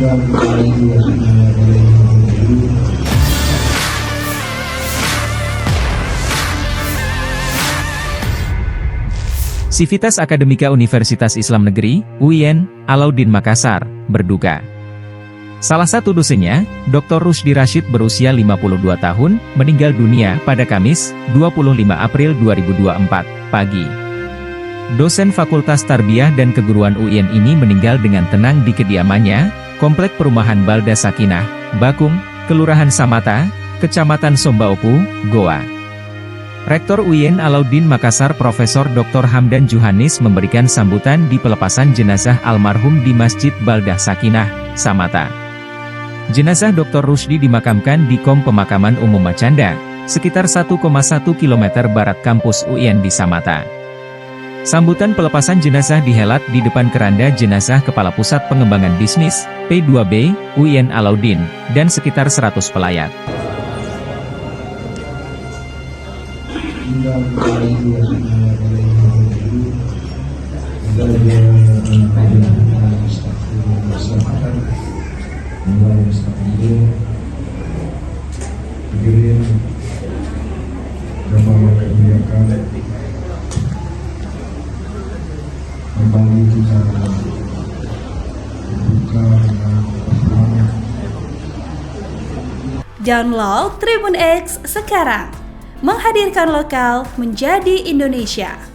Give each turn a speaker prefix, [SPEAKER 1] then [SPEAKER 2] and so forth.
[SPEAKER 1] Sivitas Akademika Universitas Islam Negeri, UIN, Alauddin Makassar, berduka. Salah satu dosennya, Dr. Rusdi Rashid berusia 52 tahun, meninggal dunia pada Kamis, 25 April 2024, pagi. Dosen Fakultas Tarbiyah dan Keguruan UIN ini meninggal dengan tenang di kediamannya, Komplek Perumahan Balda Sakinah, Bakung, Kelurahan Samata, Kecamatan Sombaopu, Goa. Rektor UIN Alauddin Makassar Profesor Dr. Hamdan Juhanis memberikan sambutan di pelepasan jenazah almarhum di Masjid Baldah Sakinah, Samata. Jenazah Dr. Rusdi dimakamkan di Kom Pemakaman Umum Macanda, sekitar 1,1 km barat kampus UIN di Samata. Sambutan pelepasan jenazah dihelat di depan keranda jenazah Kepala Pusat Pengembangan Bisnis, P2B, UIN Alauddin, dan sekitar 100 pelayat.
[SPEAKER 2] Download Tribun X sekarang, menghadirkan lokal menjadi Indonesia.